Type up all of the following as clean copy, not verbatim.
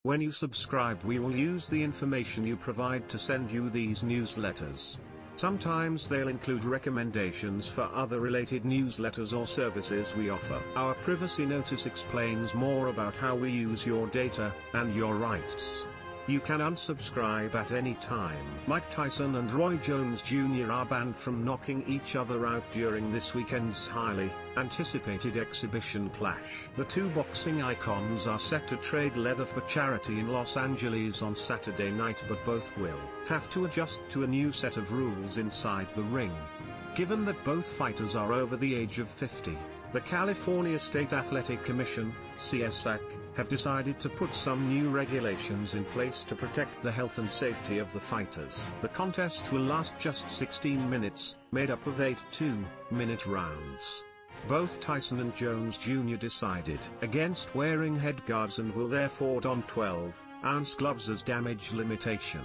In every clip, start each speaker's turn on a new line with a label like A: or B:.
A: When you subscribe, we will use the information you provide to send you these newsletters. Sometimes they'll include recommendations for other related newsletters or services we offer. Our privacy notice explains more about how we use your data and your rights. You can unsubscribe at any time. Mike Tyson and Roy Jones Jr. are banned from knocking each other out during this weekend's highly anticipated exhibition clash. The two boxing icons are set to trade leather for charity in Los Angeles on Saturday night, but both will have to adjust to a new set of rules inside the ring. Given that both fighters are over the age of 50, the California State Athletic Commission, CSAC, have decided to put some new regulations in place to protect the health and safety of the fighters. The contest will last just 16 minutes, made up of 8 2-minute rounds. Both Tyson and Jones Jr. decided against wearing headguards and will therefore don 12-ounce gloves as damage limitation.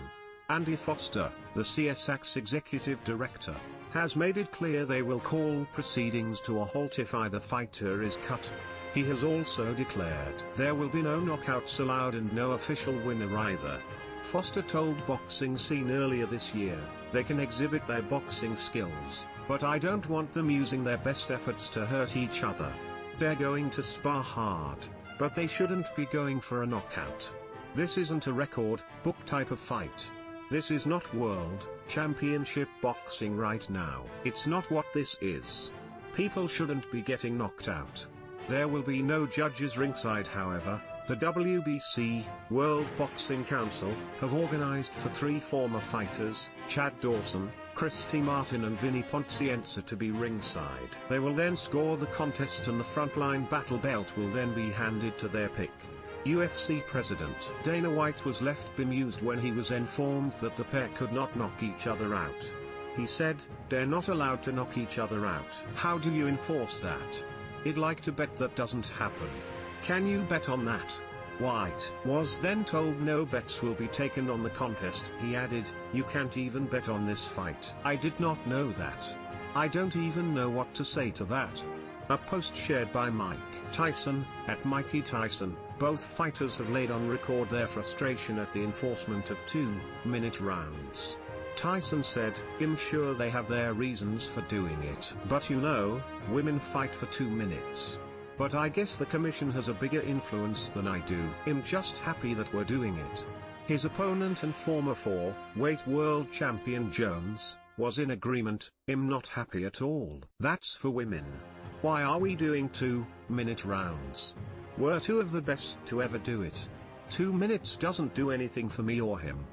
A: Andy Foster, the CSAC's executive director, has made it clear they will call proceedings to a halt if either fighter is cut. He has also declared there will be no knockouts allowed and no official winner either. Foster told Boxing Scene earlier this year, "They can exhibit their boxing skills, but I don't want them using their best efforts to hurt each other. They're going to spar hard, but they shouldn't be going for a knockout. This isn't a record book type of fight. This is not World Championship boxing right now. It's not what this is. People shouldn't be getting knocked out." There will be no judges ringside, however. The WBC, World Boxing Council, have organized for 3 former fighters, Chad Dawson, Christy Martin and Vinny Poncienza, to be ringside. They will then score the contest and the frontline battle belt will then be handed to their pick. UFC President Dana White was left bemused when he was informed that the pair could not knock each other out. He said, "They're not allowed to knock each other out. How do you enforce that? I'd like to bet that doesn't happen. Can you bet on that?" White was then told no bets will be taken on the contest. He added, "You can't even bet on this fight." "I did not know that. I don't even know what to say to that." A post shared by Mike Tyson, at Mikey Tyson, both fighters have laid on record their frustration at the enforcement of 2-minute rounds. Tyson said, "I'm sure they have their reasons for doing it. But you know, women fight for 2 minutes. But I guess the commission has a bigger influence than I do. I'm just happy that we're doing it." His opponent and former 4-weight world champion Jones was in agreement. "I'm not happy at all. That's for women. Why are we doing 2-minute rounds? We're 2 of the best to ever do it. 2 minutes doesn't do anything for me or him."